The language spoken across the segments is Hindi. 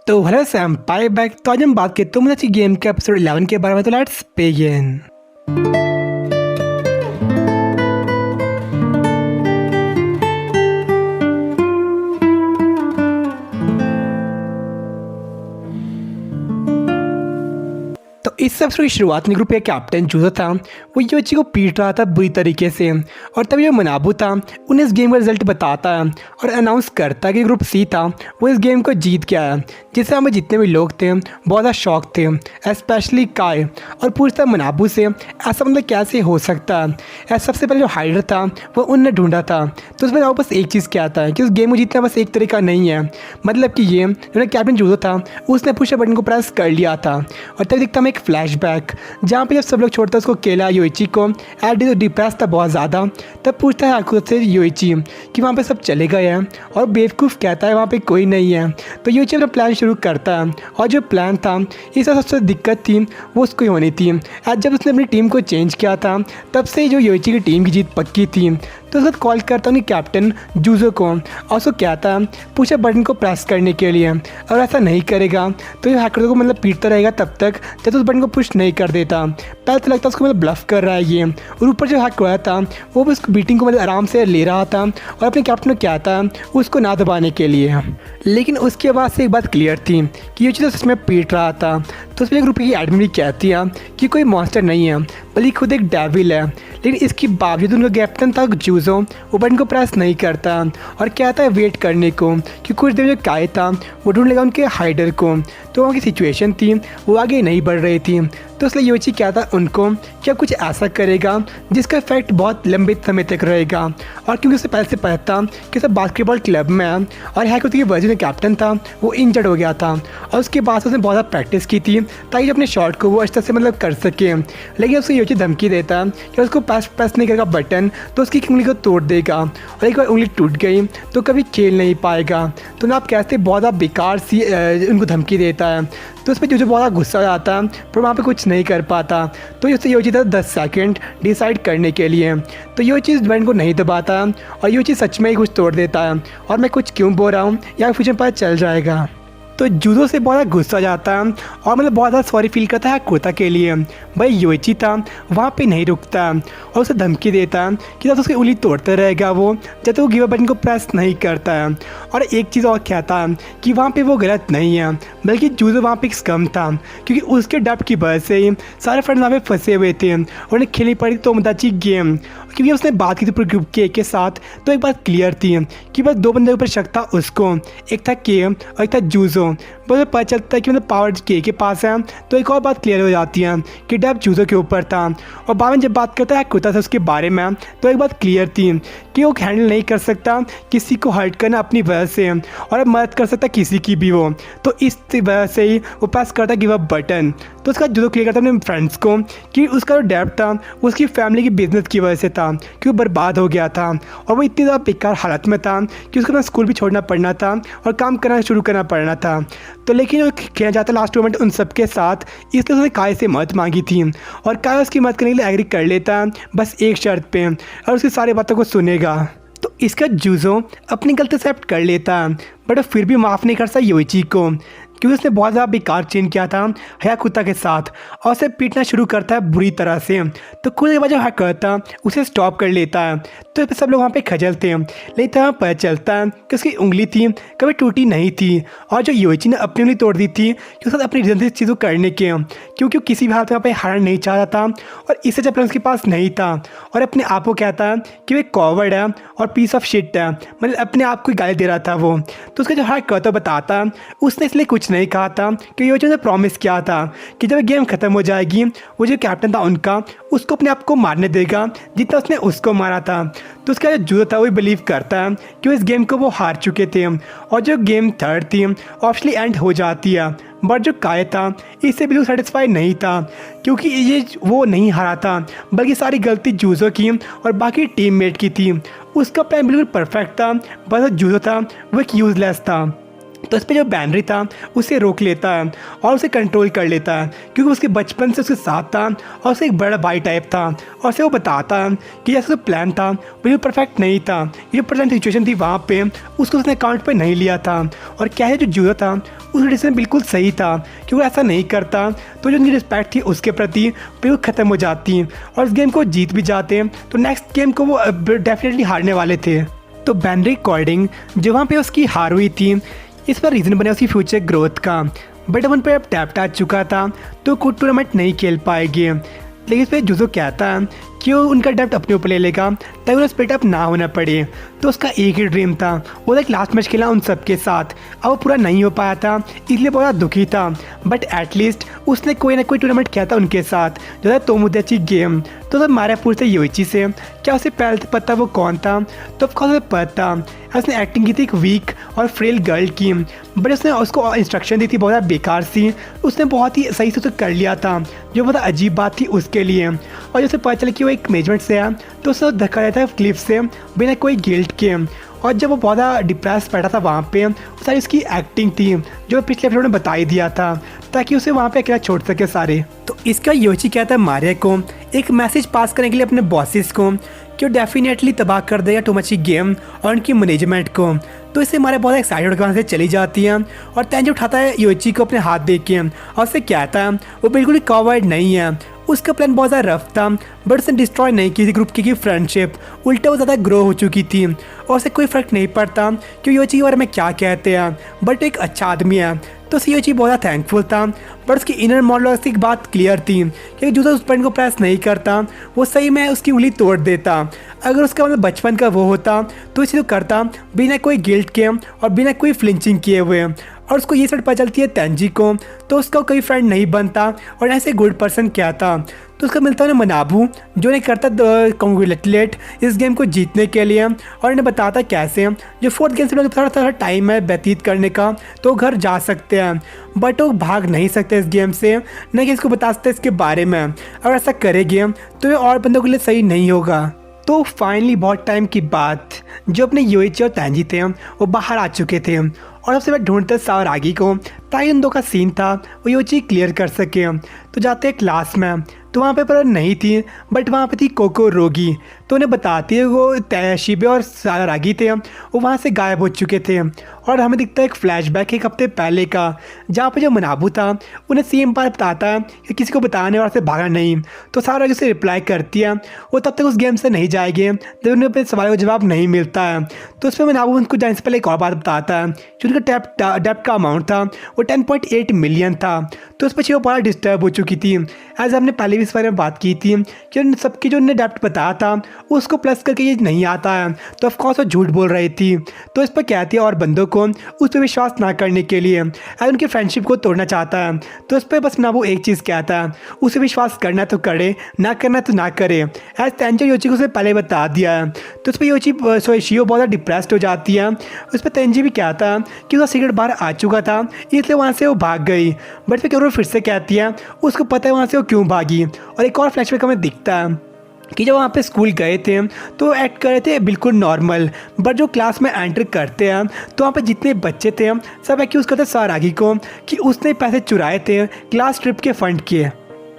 तो हेलो सैम्पाई बैक। तो आज हम बात करते हैं अच्छी गेम के एपिसोड 11 के बारे में। तो लेट्स बिगिन। तो इस एपिसोड की शुरुआत में ग्रुप का कैप्टन जूजो था, वो योची को पीट रहा था बुरी तरीके से। और तभी जो मनाबू था उन्हें इस गेम का रिजल्ट बताता है और अनाउंस करता है कि ग्रुप सी था वो इस गेम को जीत गया है, जिससे हमें जितने भी लोग थे बहुत ज़्यादा शॉक थे, स्पेशली काय। और पूछता है मनाबू से ऐसा मतलब कैसे हो सकता है। ऐसा सबसे पहले जो हाइडर था वो उनने ढूंढा था, तो उसमें बस एक चीज़ क्या था कि उस गेम को जीतना बस एक तरीका नहीं है। मतलब कि ये जो कैप्टन जूजो था उसने पुश बटन को प्रेस कर लिया था। और तभी दिखता हमें एक फ्लैशबैक जहाँ पे जब सब लोग छोड़ते उसको केला योइची को एड डिप्रेस था बहुत ज़्यादा। तब पूछता है खुद से योइची कि वहाँ पे सब चले गए हैं, और बेवकूफ़ कहता है वहाँ पे कोई नहीं है। तो योइची अपना प्लान शुरू करता है, और जो प्लान था इससे सबसे दिक्कत थी वो उसको ही होनी थी। आज जब उसने अपनी टीम को चेंज किया था तब से जो योइची की टीम की जीत पक्की थी। तो उसके बाद कॉल करता हूँ कैप्टन जूजो को, और उसको कहता है पूछा बटन को प्रेस करने के लिए, और ऐसा नहीं करेगा तो ये हैकर को मतलब पीटता रहेगा तब तक जब तो उस बटन को पुश नहीं कर देता। पहले तो लगता है उसको मतलब ब्लफ कर रहा है ये, और ऊपर जो हैक हुआ था वो भी उसको बीटिंग को मतलब आराम से ले रहा था और अपने कैप्टन को कहता है उसको ना दबाने के लिए। लेकिन उसके बाद से एक बात क्लियर थी कि ये चीज़ उसमें पीट रहा था। तो उसमें ग्रुप की एडमिन भी कहती है कि कोई मॉन्स्टर नहीं है बल्कि खुद एक डेविल है। लेकिन इसके बावजूद उनका कैप्टन था जूजो वो बटन को प्रेस नहीं करता और कहता है वेट करने को कि कुछ देर जो काय था वो ढूंढ लेगा उनके हाइडर को। तो वहाँ की सिचुएशन थी वो आगे नहीं बढ़ रही थी, तो इसलिए योची कहता उनको कि अब कुछ ऐसा करेगा जिसका इफेक्ट बहुत लंबे समय तक रहेगा। और क्योंकि उसे पहले से पता था कि सब बास्केटबॉल क्लब में है, और हैक की वजह से कैप्टन था वो इंजर्ड हो गया था, और उसके बाद उसने बहुत ज़्यादा प्रैक्टिस की थी ताकि अपने शॉट को वो अच्छे से मतलब कर सके। लेकिन उसको योची धमकी देता कि उसको प्रेस नहीं करेगा बटन तो उसकी उंगली को तोड़ देगा, और एक बार उंगली टूट गई तो कभी खेल नहीं पाएगा। तो ना आप कहते बहुत ज़्यादा बेकार सी उनको धमकी देता है। तो उस पर जो बहुत गुस्सा आता है पर वहाँ पे कुछ नहीं कर पाता। तो उससे योची था 10 सेकंड डिसाइड करने के लिए। तो ये चीज़ बटन को नहीं दबाता और ये चीज़ सच में ही कुछ तोड़ देता है, और मैं कुछ क्यों बोल रहा हूँ या फ्यूचर पता चल जाएगा। तो जूडो से बहुत गुस्सा जाता है और मतलब बहुत ज़्यादा सॉरी फील करता है कोता के लिए। भाई योची था वहाँ पे नहीं रुकता और उसे धमकी देता कि जब उसकी उंगली तोड़ता रहेगा वो जब तक वो गिव बटन को प्रेस नहीं करता है। और एक चीज़ और कहता है कि वहाँ पे वो गलत नहीं है बल्कि जूडो वहाँ पे एक स्कम था, क्योंकि उसके डब की वजह से ही सारे फ्रेंड्स वहाँ पे फंसे हुए थे और उन्हें खेलनी पड़ी तो मदाची गेम। क्योंकि उसने बात की थी पूरे ग्रुप के साथ, तो एक बात क्लियर थी कि बस दो बंदे के ऊपर शक था उसको, एक था के और एक था जूजो। बस पता चलता है कि मतलब पावर के पास है, तो एक और बात क्लियर हो जाती है कि डब जूजो के ऊपर था। और बाद में जब बात करता है कुत्ता से उसके बारे में, तो एक बात क्लियर थी कि वो हैंडल नहीं कर सकता किसी को हर्ट करना अपनी वजह से, और अब मदद कर सकता किसी की भी वो। तो इस वजह से ही वो पास करता गिव अप बटन। तो उसका जूडो क्लियर करता अपने फ्रेंड्स को कि उसका जो डेब्ट था उसकी फैमिली की बिजनेस की वजह से था, कि वो बर्बाद हो गया था और वो इतनी ज़्यादा बेकार हालत में था कि उसको अपना स्कूल भी छोड़ना पड़ना था और काम करना शुरू करना पड़ना था। तो लेकिन वो खेलना चाहता लास्ट मोमेंट उन सब के साथ, इसलिए उसने काय से मदद मांगी थी, और काय उसकी मदद करने के लिए एग्री कर लेता बस एक शर्त पे, और उसकी सारी बातों को सुनेगा। तो इसका जूजो अपनी गलती एक्सेप्ट कर लेता बट फिर भी माफ़ नहीं कर सकता योची को, क्योंकि उसने बहुत ज़्यादा बेकार चेंज किया था हयाकुता के साथ, और उसे पीटना शुरू करता है बुरी तरह से। तो खुद के बाद जो हयाकुता उसे स्टॉप कर लेता है, तो इस पर सब लोग वहाँ पे खजलते हैं। लेकिन तब पता चलता है कि उसकी उंगली थी कभी टूटी नहीं थी, और जो योची ने अपनी उंगली तोड़ दी थी कि उसके साथ अपनी रीजन से चीज़ों करने के, क्योंकि किसी भी हालत में वहाँ पे हारना नहीं चाहता था, और इससे जब उसके पास नहीं था, और अपने आप को कहता है कि वो कॉवर्ड है और पीस ऑफ शिट है, मतलब अपने आप को गाली दे रहा था वो। तो उसका जो हयाकुता बताता उसने इसलिए कुछ नहीं कहा था कि योची ने प्रॉमिस किया था कि जब गेम ख़त्म हो जाएगी वो जो कैप्टन था उनका उसको अपने आप को मारने देगा जितना उसने उसको मारा था। तो उसका जो जूडो था वो बिलीव करता है कि इस गेम को वो हार चुके थे, और जो गेम थर्ड थी ऑफिशियली एंड हो जाती है। बट जो काय था इससे बिल्कुल सेटिस्फाई नहीं था, क्योंकि ये वो नहीं हारा था बल्कि सारी गलती जूजो की और बाकी टीममेट की थी। उसका प्लान बिल्कुल परफेक्ट था, बस जूजो था वो एक यूजलेस था। तो इस पर जो बैनरी था उसे रोक लेता है और उसे कंट्रोल कर लेता है, क्योंकि उसके बचपन से उसके साथ था और उसे एक बड़ा भाई टाइप था। और उसे वो बताता है कि जैसा जो प्लान था बिल्कुल परफेक्ट नहीं था, ये प्रेजेंट सिचुएशन थी वहाँ पे उसको उसने अकाउंट पे नहीं लिया था। और क्या है जो जूडो था उसका डिसीजन बिल्कुल सही था, क्योंकि वो ऐसा नहीं करता तो जो उनकी रिस्पेक्ट थी उसके प्रति बिल्कुल ख़त्म हो जाती और इस गेम को जीत भी जाते तो नेक्स्ट गेम को वो डेफिनेटली हारने वाले थे। तो बैनरी अकॉर्डिंग जो वहाँ पे उसकी हार हुई थी इस पर रीज़न बने उसकी फ्यूचर ग्रोथ का, बट वन पर अब टैप आ चुका था तो कुछ टूर्नामेंट नहीं खेल पाएगी। लेकिन इस पर जुजो कहता है कि वो उनका डेप्ट अपने ऊपर ले लेगा ताकि उन्हें स्प्लिट अप ना होना पड़े। तो उसका एक ही ड्रीम था, वो एक लास्ट मैच खेला उन सबके साथ, अब वो पूरा नहीं हो पाया था इसलिए बहुत दुखी था। बट एटलीस्ट उसने कोई ना कोई टूर्नामेंट किया था उनके साथ जो था तोमुदाची गेम। तो जब मारा पूछते योइची से क्या उसे पहले से पता वो कौन था, तो ऑफकोर्स उसे पता। उसने एक्टिंग की थी एक वीक और फ्रेल गर्ल की, बट उसने उसको इंस्ट्रक्शन दी थी बहुत ज़्यादा बेकार सी, उसने बहुत ही सही से उसे कर लिया था जो बहुत अजीब बात थी उसके लिए। और जैसे पता चला कि वो एक मेजरमेंट से है तो उसने धक्का दिया था क्लिफ से बिना कोई गिल्ट के। और जब वो बहुत ज़्यादा डिप्रेस बैठा था वहाँ पे सारी उसकी एक्टिंग थी जो पिछले एपिसोड में बता ही दिया था ताकि उसे वहाँ पे अकेला छोड़ सके सारे। तो इसका योची कहता है मारिया को एक मैसेज पास करने के लिए अपने बॉसेस को कि वो डेफिनेटली तबाह कर देगा टोमोदाची गेम और उनकी मैनेजमेंट को। तो इससे हमारे बहुत एक्साइटेड होकर वहाँ से चली जाती है और तेंजी उठाता है योची को अपने हाथ देख के और उससे कहता है वो बिल्कुल ही कवर्ड नहीं है, उसका प्लान बहुत ज़्यादा रफ था बट उसने डिस्ट्रॉय नहीं की थी ग्रुप की फ्रेंडशिप, उल्टा वो ज़्यादा ग्रो हो चुकी थी और उसे कोई फ़र्क नहीं पड़ता कि योची के बारे में क्या कहते हैं, बट एक अच्छा आदमी है। तो योची बहुत ज़्यादा थैंकफुल था बट उसकी इनर मोनोलॉग से एक बात क्लियर थी कि जो उस पॉइंट को प्रेस नहीं करता वो सही में उसकी उंगली तोड़ देता। अगर उसका मतलब बचपन का वो होता तो इसे तो करता बिना कोई गिल्ट के और बिना कोई फ्लिंचिंग किए हुए। और उसको ये सब पता चलती है तेंजी को तो उसका कोई फ्रेंड नहीं बनता और ऐसे गुड पर्सन क्या था। तो उसका मिलता है ना मनाबू जो ने करता कॉन्ग्रेचुलेट इस गेम को जीतने के लिए और इन्हें बताता कैसे जो फोर्थ गेम से थोड़ा टाइम है व्यतीत करने का तो घर जा सकते हैं, बट वो भाग नहीं सकते इस गेम से, न कि इसको बता सकते इसके बारे में। अगर ऐसा करेंगे तो ये और बंदों के लिए सही नहीं होगा। तो फाइनली बहुत टाइम की बात जो अपने योइची और तेंजी थे वो बाहर आ चुके थे और सबसे मैं ढूंढते सावरागी को ताकि उन दो का सीन था वो योइची क्लियर कर सके। तो जाते हैं क्लास में तो वहाँ पे पर नहीं थी बट वहाँ पे थी कोको रोगी। तो उन्हें बताती है वो शिबे और सावरागी थे वो वहाँ से गायब हो चुके थे और हमें दिखता है एक फ्लैशबैक एक हफ्ते पहले का जहाँ पे जो मनाबू था उन्हें सेम बार बताता है कि किसी को बताने वाले से भागा नहीं। तो सावरागी उसे रिप्लाई करती है वो तब तक उस गेम से नहीं जाएंगे जब उन्हें अपने सवाल का जवाब नहीं मिलता है। तो उस पर मनाबू उनको जाने से पहले एक और बात बताता है कि उनका डेप्ट का अमाउंट था वो 10.8 मिलियन था। तो उस पर वो बड़ा डिस्टर्ब हो चुकी थी, एज हमने पहले भी इस बारे में बात की थी कि उन सबकी जो उन्होंने डेप्ट बताया था उसको प्लस करके ये नहीं आता है, तो ऑफकोर्स वो झूठ बोल रही थी। तो इस पर कहती है और बंदों को उस पर विश्वास ना करने के लिए एज उनकी फ्रेंडशिप को तोड़ना चाहता है। तो इस पर बस ना वो एक चीज़ कहता है उसे विश्वास करना तो करे ना करना तो ना करे, एज तेंजी योची को उसे पहले बता दिया है। तो उस पर योची शियो बहुत ज़्यादा डिप्रेस्ड हो जाती है। उस पर तेंजी भी कहता है कि उसका सिगरेट बाहर आ चुका था इसलिए वहाँ से वो भाग गई, बट फिर से कहती है उसको पता है वहाँ से वो क्यों भागी। और एक और फ्लैशबैक हमें दिखता है कि जब वहाँ पे स्कूल गए थे तो एक्ट कर रहे थे बिल्कुल नॉर्मल, बट जो क्लास में एंटर करते हैं तो वहाँ पे जितने बच्चे थे सब एक्यूज़ करते सावरागी को कि उसने पैसे चुराए थे क्लास ट्रिप के फंड के।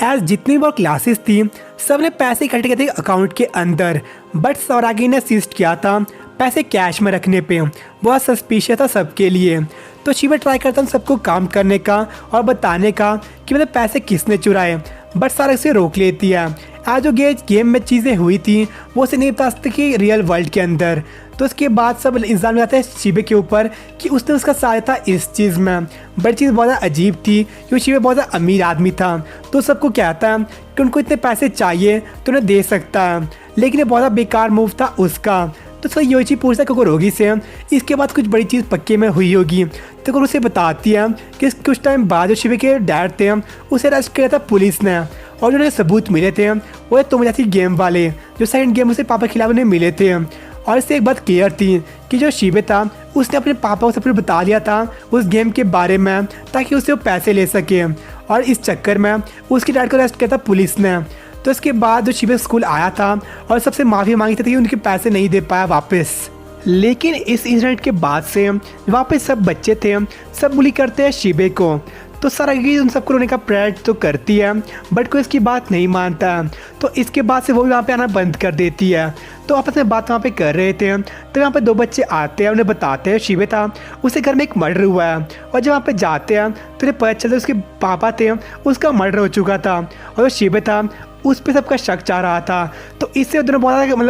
एज जितनी वो क्लासेस थी सब ने पैसे इकट्ठे किए थे अकाउंट के अंदर, बट सावरागी ने असिस्ट किया था पैसे कैश में रखने पे, बहुत सस्पिशियस था सबके लिए। तो शिबे ट्राई करता हूँ सबको काम करने का और बताने का कि मतलब पैसे किसने चुराए, बट सारा से रोक लेती है। आज जो गेम में चीज़ें हुई थी वो उसे नहीं बता सकते कि रियल वर्ल्ड के अंदर। तो उसके बाद सब इल्ज़ाम लगाते हैं शिबे के ऊपर कि उसने उसका साथ था इस चीज़ में, बट चीज़ बहुत ज़्यादा अजीब थी क्योंकि शिबे बहुत ज़्यादा अमीर आदमी था। तो सबको कहता है कि उनको इतने पैसे चाहिए तो उन्हें दे सकता है, लेकिन ये बहुत ज़्यादा बेकार मूव था उसका। तो उसका योची पूछता है कोकोरोगी से इसके बाद कुछ बड़ी चीज़ पक्के में हुई होगी। तो कोको उसे बताती है कि कुछ टाइम बाद जो शिबे के डैड थे उसे अरेस्ट किया था पुलिस ने, और जो सबूत मिले थे वो तोमोदाची गेम वाले जो सेकंड गेम उसे पापा के खिलाफ उन्हें मिले थे। और इससे एक बात क्लियर थी कि जो शिबे था उसने अपने पापा को सब कुछ बता दिया था उस गेम के बारे में ताकि उससे वो पैसे ले सके, और इस चक्कर में उसके डैड को अरेस्ट किया था पुलिस ने। तो इसके बाद जो शिबे स्कूल आया था और सबसे माफ़ी मांगी थी कि उनके पैसे नहीं दे पाया वापस, लेकिन इस इंसिडेंट के बाद से वहाँ पे सब बच्चे थे, सब बुली करते हैं शिबे को। तो सारागी उन सबको रोने का प्रयास तो करती है, बट कोई इसकी बात नहीं मानता है। तो इसके बाद से वो भी वहाँ पे आना बंद कर देती है। तो आपस में बात वहाँ पे कर रहे थे, तो यहाँ पे दो बच्चे आते हैं, उन्हें बताते हैं शिबे था उसके घर में एक मर्डर हुआ है। और जब वहाँ पे जाते हैं तो उन्हें पता चलता है उसके पापा थे, उसका मर्डर हो चुका था और जो शिबे था उस पर सबका शक चाह रहा था। तो इससे दोनों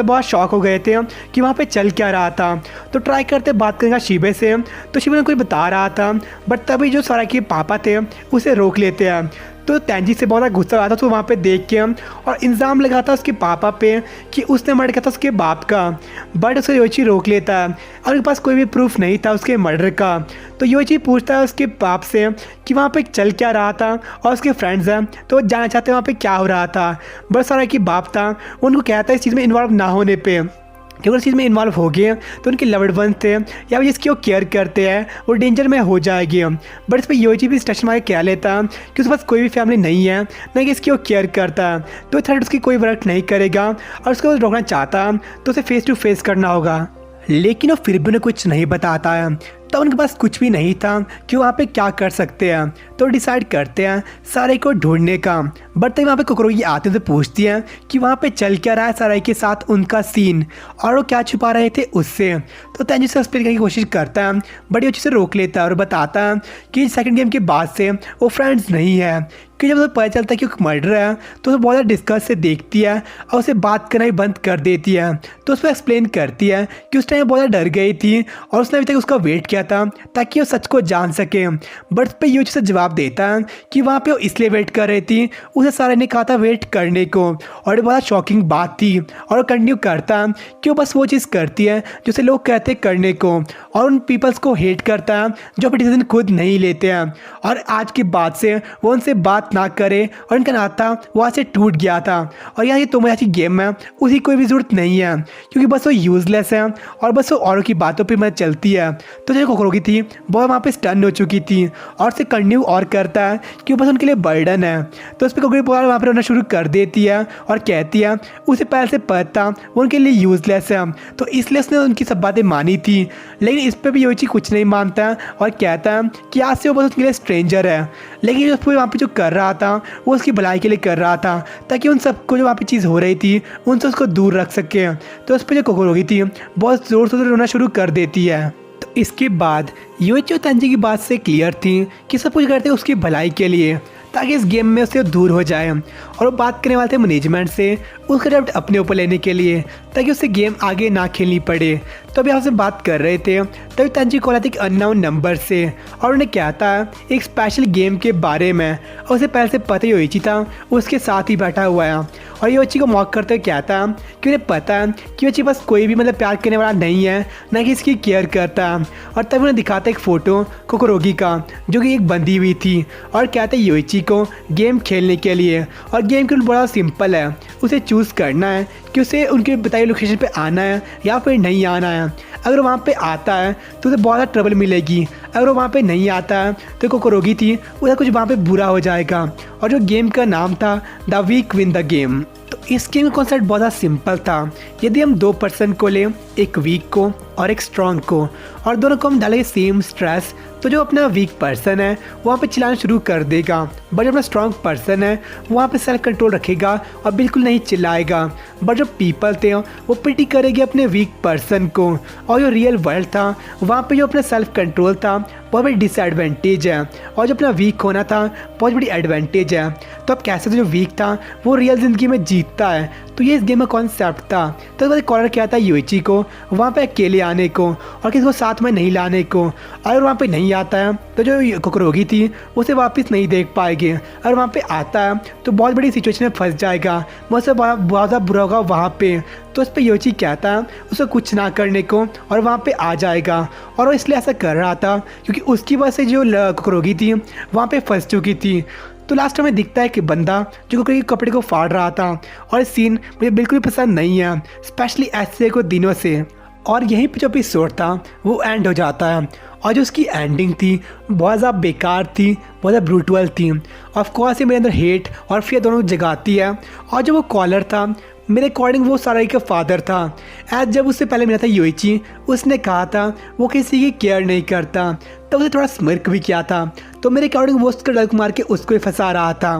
बहुत शॉक हो गए थे कि वहाँ पे चल क्या रहा था। तो ट्राई करते बात करेंगे शिबे से, तो शिबे ने कुछ बता रहा था, बट तभी जो सारा के पापा थे उसे रोक लेते हैं। तो तेंजी से बहुत गुस्सा आता तो वहाँ पे देख के और इल्ज़ाम लगाता उसके पापा पे कि उसने मर्डर किया था उसके बाप का। बट उसे योची रोक लेता है और उसके पास कोई भी प्रूफ नहीं था उसके मर्डर का। तो योची पूछता है उसके बाप से कि वहाँ पे चल क्या रहा था और उसके फ्रेंड्स हैं तो वो जानना चाहते हैं वहाँ पे क्या हो रहा था। बट सारा की बाप था उनको कहता है इस चीज़ में इन्वॉल्व ना होने पर, क्योंकि उस चीज़ में इन्वॉल्व हो गए तो उनके लवर्ड वंस थे या जिसकी वो केयर करते हैं वो डेंजर में हो जाएगी। बट इस पर योची भी स्टेशन मार कह लेता कि उसके पास कोई भी फैमिली नहीं है, ना कि इसकी वो केयर करता, तो थर्ड उसकी कोई वर्क नहीं करेगा और उसको रोकना चाहता तो उसे फेस टू फेस करना होगा। लेकिन वो फिर भी उन्हें कुछ नहीं बताता है। तो उनके पास कुछ भी नहीं था कि वहाँ पे क्या कर सकते हैं। तो डिसाइड करते हैं सारे को ढूंढने का। बट तभी वहाँ पे कुकरोगी आते तो पूछती हैं कि वहाँ पे चल क्या रहा है सारे के साथ उनका सीन और वो क्या छुपा रहे थे उससे। तो तेंजी से एक्सप्लेन करने की कोशिश करता है, बट ये से रोक लेता है और बताता है कि सेकंड गेम के बाद से वो फ्रेंड्स नहीं है। कि जब उसे पता चलता है कि वो मर्डर है तो उसे बहुत ज़्यादा डिस्कस से देखती है और उसे बात करना ही बंद कर देती है। तो उस पर एक्सप्लेन करती है कि उस टाइम बहुत ज़्यादा डर गई थी और उसने अभी तक उसका वेट किया था ताकि वो सच को जान सके। बट उस पर यूज से जवाब देता है कि वहाँ पे वो इसलिए वेट कर रही थी, उसे सारे ने कहा था वेट करने को। और ये बहुत शॉकिंग बात थी और वो कंटिन्यू करता है कि वो बस वो चीज़ करती है जो से लोग कहते करने को और उन पीपल्स को हेट करता है जो अपने डिसीजन खुद नहीं लेते हैं। और आज के बाद से वो उनसे बात ना करे और इनका नाता वहाँ से टूट गया था। और यहाँ ये तोमोयाची गेम है उसकी कोई भी ज़रूरत नहीं है क्योंकि बस वो यूज़लेस है और बस वो औरों की बातों पे मत चलती है। तो जो कोकरोगी थी बहुत वहाँ पे स्टन हो चुकी थी और से कंटिन्यू और करता है कि वो बस उनके लिए बर्डन है। तो उस पर कोकरोगी वहाँ पर रोना शुरू कर देती है और कहती है उसे पहले से पता वो उनके लिए यूज़लेस है, तो इसलिए उसने उनकी सब बातें मानी थी। लेकिन इस पर भी योची कुछ नहीं मानता और कहता है कि आज से वो बस उसके लिए स्ट्रेंजर है। लेकिन उस पर वहाँ पर जो कर रहा था वो उसकी भलाई के लिए कर रहा था ताकि उन सबको जो वहाँ पे चीज़ हो रही थी उनसे उसको दूर रख सके। तो उस पर जो कोकरोगी थी बहुत ज़ोर से रोना शुरू कर देती है। तो इसके बाद योची और तेंजी की बात से क्लियर थी कि सब कुछ करते उसकी भलाई के लिए ताकि इस गेम में उससे दूर हो जाए। और वो बात करने वाले थे मैनेजमेंट से उसका ड्राफ्ट अपने ऊपर लेने के लिए ताकि उसे गेम आगे ना खेलनी पड़े। तो अभी आपसे बात कर रहे थे तभी तेंजी कॉल आती एक अननोन नंबर से और उन्हें क्या था एक स्पेशल गेम के बारे में और उसे पहले से पता ही योची था उसके साथ ही बैठा हुआ है। और योची को मॉक करते हुए क्या था कि उन्हें पता है कि योची बस कोई भी प्यार करने वाला नहीं है, ना कि इसकी केयर करता। और तभी उन्हें दिखाता एक फ़ोटो कोकरोगी का जो कि एक बंधी हुई थी और कहते हैं योची को गेम खेलने के लिए। और गेम के रूल बड़ा सिंपल है, उसे चूज़ करना है कि उसे उनके बताई लोकेशन पे आना है या फिर नहीं आना है। अगर वहाँ पे आता है तो उसे बहुत ज़्यादा ट्रबल मिलेगी, अगर वो वहाँ पे नहीं आता है तो कोकरोगी थी उसे कुछ वहाँ पे बुरा हो जाएगा। और जो गेम का नाम था the weak win the game. तो इस गेम का कॉन्सेप्ट बहुत ज़्यादा सिंपल था। यदि हम दो पर्सन को लें, एक वीक को और एक स्ट्रॉन्ग को, और दोनों को हम डालेंगे सेम स्ट्रेस, तो जो अपना वीक पर्सन है वहाँ पे चिल्लाना शुरू कर देगा, बट जो अपना स्ट्रॉन्ग पर्सन है वहाँ पे सेल्फ कंट्रोल रखेगा और बिल्कुल नहीं चिल्लाएगा। बट जो पीपल थे वो पिटी करेगी अपने वीक पर्सन को। और जो रियल वर्ल्ड था वहाँ पे जो अपना सेल्फ कंट्रोल था बहुत बड़ी डिसएडवांटेज है और जो अपना वीक होना था बहुत बड़ी एडवांटेज है। तो अब कैसे जो वीक था वो रियल ज़िंदगी में जीतता है। तो ये इस गेम का कॉन्सेप्ट था। तो उसके कॉलर क्या था योची को वहाँ पे अकेले आने को और किसी को साथ में नहीं लाने को। अगर वहाँ पे नहीं आता है तो जो कोकरोगी थी उसे वापस नहीं देख पाएगी। अगर वहाँ पे आता है तो बहुत बड़ी सिचुएशन में फंस जाएगा, मुझसे बहुत ज़्यादा बुरा होगा वहाँ पे। तो उस पर योची कहता है उसे कुछ ना करने को और वहाँ पे आ जाएगा। और वो इसलिए ऐसा कर रहा था क्योंकि उसकी वजह से जो कोकरोगी थी वहाँ पे फंस चुकी थी। तो लास्ट में दिखता है कि बंदा जो कोई कपड़े को फाड़ रहा था और इस सीन मुझे बिल्कुल भी पसंद नहीं है, स्पेशली ऐसे को दिनों से। और यहीं पे जो एपिसोड था वो एंड हो जाता है और जो उसकी एंडिंग थी बहुत ज़्यादा बेकार थी, बहुत ज़्यादा ब्रूटल थी। ऑफ कोर्स ये मेरे अंदर हेट और फियर दोनों जगाती है। और जो वो कॉलर था मेरे अकॉर्डिंग वो साराई का फादर था। एज जब उससे पहले मिला था योइची, उसने कहा था वो किसी की केयर नहीं करता, तब उसे थोड़ा स्मिर्क भी किया था। तो मेरे अकॉर्डिंग वो उसका डर मार के उसको ही फंसा रहा था।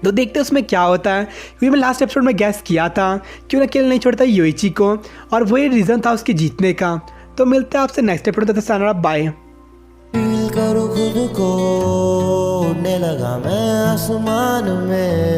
तो देखते हैं उसमें क्या होता है, क्योंकि मैं लास्ट एपिसोड में गैस किया था कि उन्हें अकेले नहीं छोड़ता योइची को, और वही रीज़न था उसके जीतने का। तो मिलते हैं आपसे नेक्स्ट एपिसोड में, तब तक बाय। फील करो खुद को, उड़ने लगा मैं आसमान में।